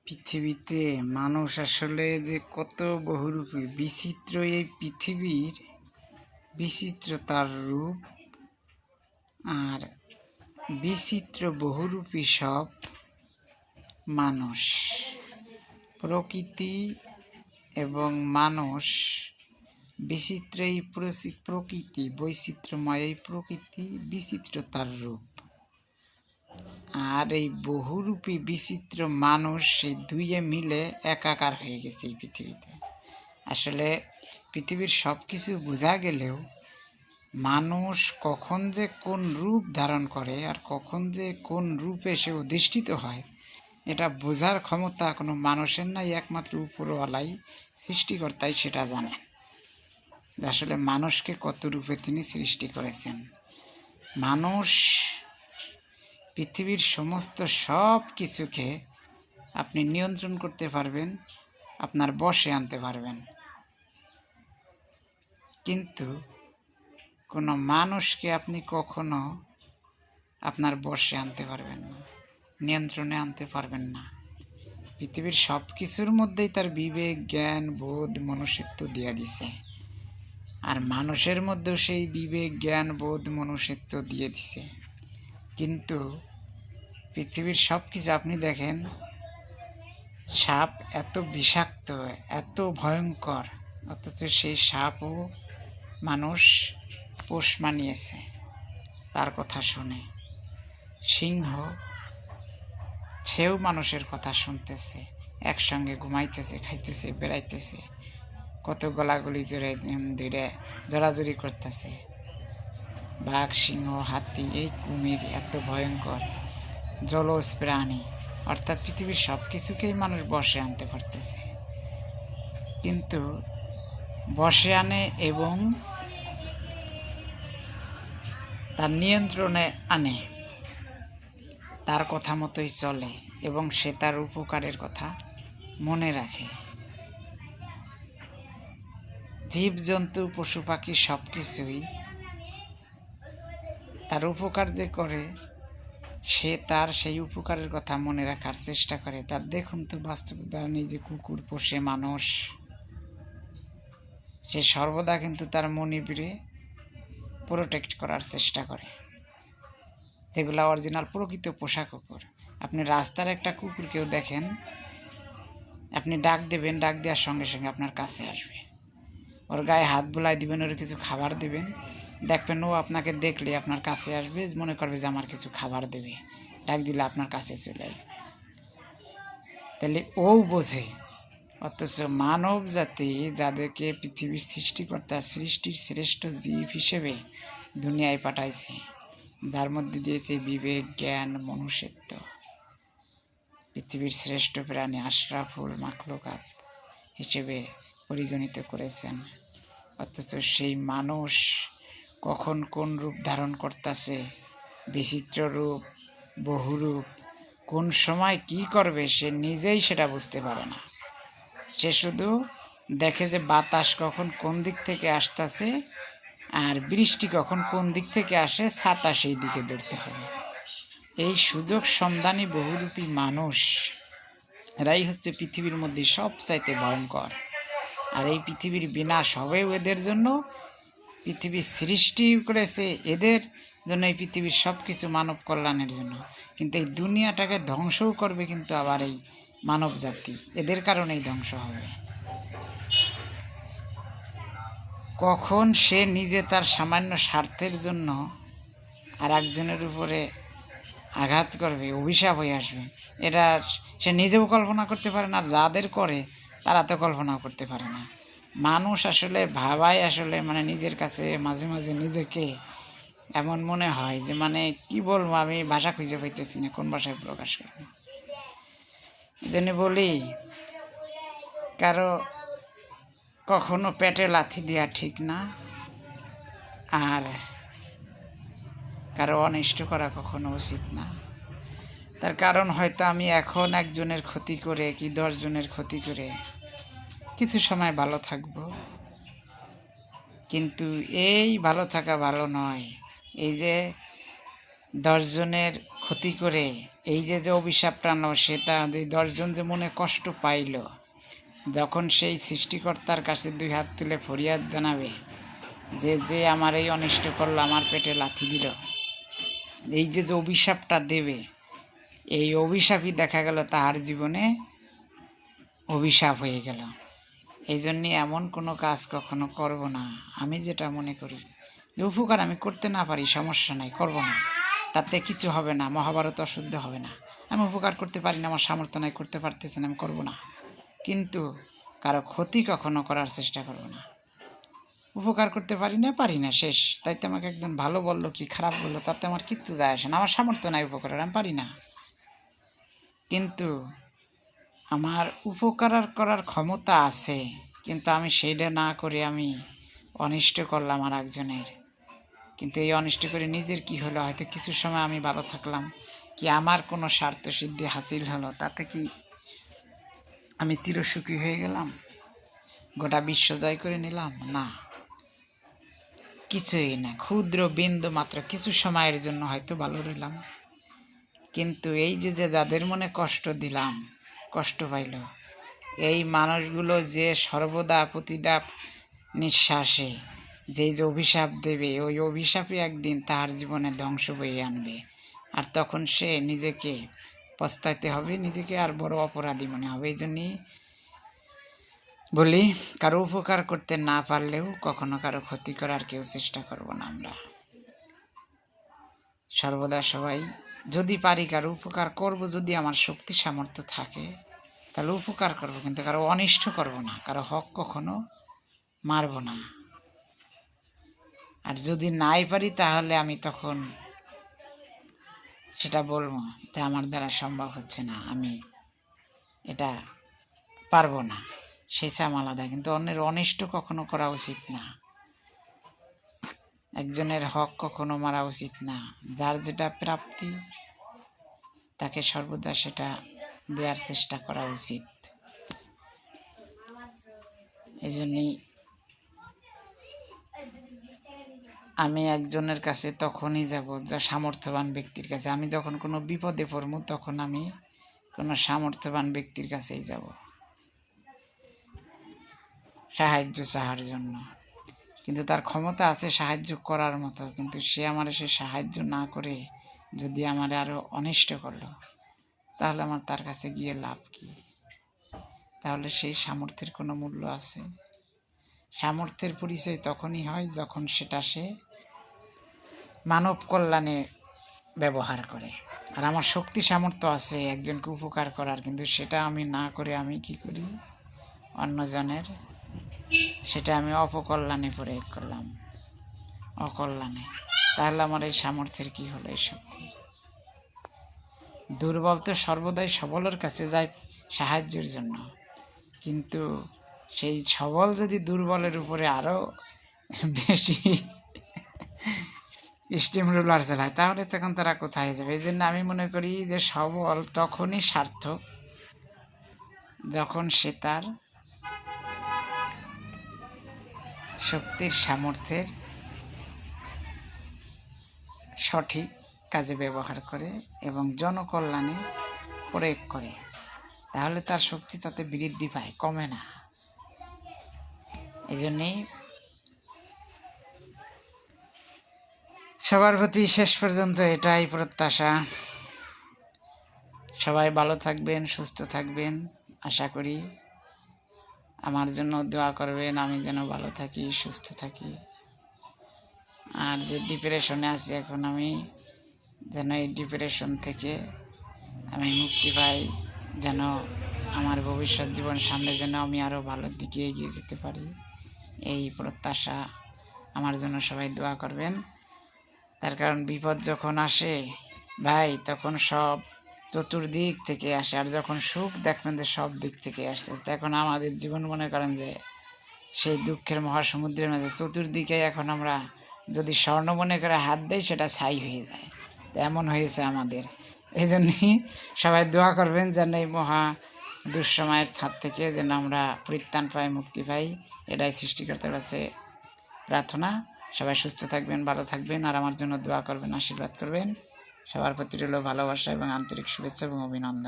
পৃথিবীতে মানুষ আসলে যে কত বহুরূপী বিচিত্র, এই পৃথিবীর বিচিত্র তার রূপ, আর বিচিত্র বহুরূপী সব মানুষ। প্রকৃতি এবং মানুষ বিচিত্র, এই প্রকৃতি বৈচিত্র্যময়, এই প্রকৃতি বিচিত্র তার রূপ, আর এই বহুরূপী বিচিত্র মানুষ এই দুইয়ে মিলে একাকার হয়ে গেছে এই পৃথিবীতে। আসলে পৃথিবীর সব কিছু বোঝা গেলেও মানুষ কখন যে কোন রূপ ধারণ করে আর কখন যে কোন রূপে সে অধিষ্ঠিত হয়, এটা বোঝার ক্ষমতা কোনো মানুষের নাই, একমাত্র উপরওয়ালাই, সৃষ্টিকর্তাই সেটা জানেন। আসলে মানুষকে কত রূপে তিনি সৃষ্টি করেছেন। মানুষ পৃথিবীর সমস্ত সব কিছুকে আপনি নিয়ন্ত্রণ করতে পারবেন, আপনার বশে আনতে পারবেন, কিন্তু কোনো মানুষকে আপনি কখনো আপনার বশে আনতে পারবেন না, নিয়ন্ত্রণে আনতে পারবেন না। পৃথিবীর সব কিছুর মধ্যেই তার বিবেক, জ্ঞান, বোধ, মনুষ্যত্ব দিয়ে দিছে, আর মানুষের মধ্যেও সেই বিবেক, জ্ঞান, বোধ, মনুষ্যত্ব দিয়ে দিছে। কিন্তু পৃথিবীর সব কিছু আপনি দেখেন, সাপ এত বিষাক্ত, এত ভয়ঙ্কর, অথচ সেই সাপও মানুষ পোষ মানিয়েছে তার কথা শুনে। সিংহ, সেও মানুষের কথা শুনতেছে, একসঙ্গে ঘুমাইতেছে, খাইতেছে, বেড়াইতেছে, কত গলাগলি জোরে ধীরে জোরাজুরি করতেছে। বাঘ, সিংহ, হাতি, এই কুমির এত ভয়ঙ্কর জলজ প্রাণী, অর্থাৎ পৃথিবীর সব কিছুকেই মানুষ বশে আনতে পারতেছে, কিন্তু বশে আনে এবং তার নিয়ন্ত্রণে আনে, তার কথা মতোই চলে এবং সে তার উপকারের কথা মনে রাখে। জীবজন্তু, পশু পাখি সব কিছুই তার উপকার যে করে, সে তার সেই উপকারের কথা মনে রাখার চেষ্টা করে। তার দেখুন তো বাস্তব উদাহরণ, এই যে কুকুর পোষে মানুষ, সে সর্বদা কিন্তু তার মনিবরে প্রোটেক্ট করার চেষ্টা করে, যেগুলো অরিজিনাল প্রকৃত পোষা কুকুর। আপনি রাস্তার একটা কুকুরকেও দেখেন, আপনি ডাক দেবেন, ডাক দেওয়ার সঙ্গে সঙ্গে আপনার কাছে আসবে, ওর গায়ে হাত বুলাই দিবেন, ওর কিছু খাবার দেবেন, দেখবেন ও আপনাকে দেখলে আপনার কাছে আসবে, মনে করবে যে আমার কিছু খাবার দেবে, ডাক দিলে আপনার কাছে চলে আসবে। তাহলে ও বোঝে। অথচ মানব জাতি, যাদেরকে পৃথিবীর সৃষ্টিকর্তা সৃষ্টির শ্রেষ্ঠ জীব হিসেবে দুনিয়ায় পাঠাইছে, যার মধ্যে দিয়েছে বিবেক, জ্ঞান, মনুষ্যত্ব, পৃথিবীর শ্রেষ্ঠ প্রাণী, আশরাফুল মাখলুকাত হিসেবে পরিগণিত করেছেন, অথচ সেই মানুষ কখন কোন রূপ ধারণ করতেছে, বিচিত্র রূপ, বহুরূপ, কোন সময় কি করবে সে নিজেই সেটা বুঝতে পারে না। সে শুধু দেখে যে বাতাস কখন কোন দিক থেকে আসতেছে আর বৃষ্টি কখন কোন দিক থেকে আসে, ছাতা সেই দিকে ধরতে হবে। এই সুযোগ সন্ধানী বহুরূপী মানুষ এরাই হচ্ছে পৃথিবীর মধ্যে সবচাইতে ভয়ঙ্কর, আর এই পৃথিবীর বিনাশ হবে এদের জন্য। পৃথিবীর সৃষ্টি করেছে এদের জন্য, এই পৃথিবীর সব কিছু মানব কল্যাণের জন্য, কিন্তু এই দুনিয়াটাকে ধ্বংসও করবে কিন্তু আবার এই মানব জাতি, এদের কারণেই ধ্বংস হবে। কখন সে নিজে তার সামান্য স্বার্থের জন্য আর একজনের উপরে আঘাত করবে, অভিশাপ হয়ে আসবে, এটা সে নিজেও কল্পনা করতে পারে না, আর যাদের করে তারা তো কল্পনাও করতে পারে না। মানুষ আসলে ভাবাই আসলে নিজের কাছে মাঝে মাঝে নিজেকে এমন মনে হয় যে কি বলবো, আমি ভাষা খুঁজে পাইতেছি না কোন ভাষায় প্রকাশ করবো। এই জন্য বলি, কারো কখনো পেটে লাথি দেওয়া ঠিক না, আর কারো অনিষ্ট করা কখনো উচিত না। তার কারণ হয়তো আমি এখন একজনের ক্ষতি করে কি 10 জনের ক্ষতি করে কিছু সময় ভালো থাকবো, কিন্তু এই ভালো থাকা ভালো নয়। এই যে 10 জনের ক্ষতি করে এই যে যে অভিশাপটা আনলো, সেটা 10 জন যে মনে কষ্ট পাইল, যখন সেই সৃষ্টিকর্তার কাছে 2 হাত তুলে ফরিয়াদ জানাবে যে যে আমার এই অনিষ্ট করলো, আমার পেটে লাথি দিল, এই যে যে অভিশাপটা দেবে, এই অভিশাপই দেখা গেল তাহার জীবনে অভিশাপ হয়ে গেল। এই জন্যে এমন কোনো কাজ কখনো করব না। আমি যেটা মনে করি যে উপকার আমি করতে না পারি, সমস্যা নাই, করব না, তাতে কিছু হবে না, মহাভারত অশুদ্ধ হবে না। আমি উপকার করতে পারি না, আমার সামর্থ্য নাই, করতে পারতেছি না, আমি করব না। কিন্তু কারো ক্ষতি কখনো করার চেষ্টা করব না। উপকার করতে পারি না, শেষ। তাইতে আমাকে একজন ভালো বললো কি খারাপ বললো, তাতে আমার কিচ্ছু যায় আসে না। আমার সামর্থ্য নাই উপকারের, আমি পারি না। কিন্তু আমার উপকার করার ক্ষমতা আছে, কিন্তু আমি সেইটা না করে আমি অনিষ্ট করলাম আর একজনের। কিন্তু এই অনিষ্ট করে নিজের কি হলো, হয়তো কিছু সময় আমি ভালো থাকলাম, কি আমার কোনো স্বার্থ সিদ্ধি হাসিল হলো, তাতে কি আমি চিরসুখী হয়ে গেলাম, গোটা বিশ্ব জয় করে নিলাম? না, কিছুই না। ক্ষুদ্র বিন্দু মাত্র কিছু সময়ের জন্য হয়তো ভালো রইলাম, কিন্তু এই যে যে যাদের মনে কষ্ট দিলাম, কষ্ট পাইল, এই মানুষগুলো যে সর্বদা প্রতিটা নিঃশ্বাসে যেই যে অভিশাপ দেবে, ওই অভিশাপই একদিন তার জীবনে ধ্বংস বয়ে আনবে। আর তখন সে নিজেকে পস্তাইতে হবে, নিজেকে আর বড় অপরাধী মনে হবে। এই জন্যই বলি, কারো উপকার করতে না পারলেও কখনো কারো ক্ষতি করার কেউ চেষ্টা করব না। আমরা সর্বদা সবাই যদি পারি কারো উপকার করব, যদি আমার শক্তি সামর্থ্য থাকে তাহলে উপকার করব, কিন্তু কারো অনিষ্ট করব না, কারো হক কখনো মারব না। আর যদি নাই পারি তাহলে আমি তখন সেটা বলবো যে আমার দ্বারা সম্ভব হচ্ছে না, আমি এটা পারবো না, সেই চাম আলাদা। কিন্তু অন্যের অনিষ্ট কখনো করা উচিত না, একজনের হক কখনো মারা উচিত না। যার যেটা প্রাপ্তি তাকে সর্বদা সেটা দেওয়ার চেষ্টা করা উচিত। এই জন্যই আমি একজনের কাছে তখনই যাব যা সামর্থ্যবান ব্যক্তির কাছে। আমি যখন কোনো বিপদে পড়ব তখন আমি কোনো সামর্থ্যবান ব্যক্তির কাছেই যাব সাহায্য চাওয়ার জন্য। কিন্তু তার ক্ষমতা আছে সাহায্য করার মতো, কিন্তু সে আমার সে সাহায্য না করে যদি আমার আরও অনিষ্ট করলো, তাহলে আমার তার কাছে গিয়ে লাভ কি? তাহলে সেই সামর্থ্যের কোনো মূল্য আছে? সামর্থ্যের পরিচয় তখনই হয় যখন সেটা সে মানব কল্যাণে ব্যবহার করে। আর আমার শক্তি সামর্থ্য আছে একজনকে উপকার করার, কিন্তু সেটা আমি না করে আমি কি করি, অন্যজনের সেটা আমি অপকল্যাণে প্রয়োগ করলাম, অকল্যাণে। তাহলে আমার এই সামর্থ্যের কি হলো, এই শক্তির? দুর্বল তো সর্বদাই সবলের কাছে যায় সাহায্যের জন্য, কিন্তু সেই সবল যদি দুর্বলের উপরে আরও বেশি স্টিম রোলার চালায়, তাহলে তখন তারা কোথায় যাবে? এই জন্য আমি মনে করি যে সবল তখনই সার্থক যখন সে তার শক্তির সামর্থ্যের সঠিক কাজে ব্যবহার করে এবং জনকল্যাণে প্রয়োগ করে, তাহলে তার শক্তি তাতে বৃদ্ধি পায়, কমে না। এই জন্যেই সবার প্রতি শেষ পর্যন্ত এটাই প্রত্যাশা, সবাই ভালো থাকবেন, সুস্থ থাকবেন। আশা করি আমার জন্য দোয়া করবেন, আমি যেন ভালো থাকি, সুস্থ থাকি। আর যে ডিপ্রেশনে আছি এখন, আমি যেন এই ডিপ্রেশন থেকে আমি মুক্তি পাই, যেন আমার ভবিষ্যৎ জীবন সামনে যেন আমি আরও ভালোর দিকে এগিয়ে যেতে পারি, এই প্রত্যাশা আমার জন্য সবাই দোয়া করবেন। তার কারণ বিপদ যখন আসে ভাই, তখন সব চতুর্দিক থেকে আসে, আর যখন সুখ দেখবেন যে সব দিক থেকে আসতেছে। এখন আমাদের জীবন মনে করেন যে সেই দুঃখের মহাসমুদ্রের মধ্যে, চতুর্দিকে এখন আমরা যদি স্বর্ণ মনে করে হাত দেই সেটা ছাই হয়ে যায়, তো এমন হয়েছে আমাদের। এই জন্যই সবাই দোয়া করবেন যেন এই মহা দুঃসময়ের হাত থেকে যেন আমরা পরিত্রাণ পাই, মুক্তি পাই, এটাই সৃষ্টিকর্তার কাছে প্রার্থনা। সবাই সুস্থ থাকবেন, ভালো থাকবেন, আর আমার জন্য দোয়া করবেন, আশীর্বাদ করবেন। সবার প্রতি রইল ভালোবাসা এবং আন্তরিক শুভেচ্ছা এবং অভিনন্দন।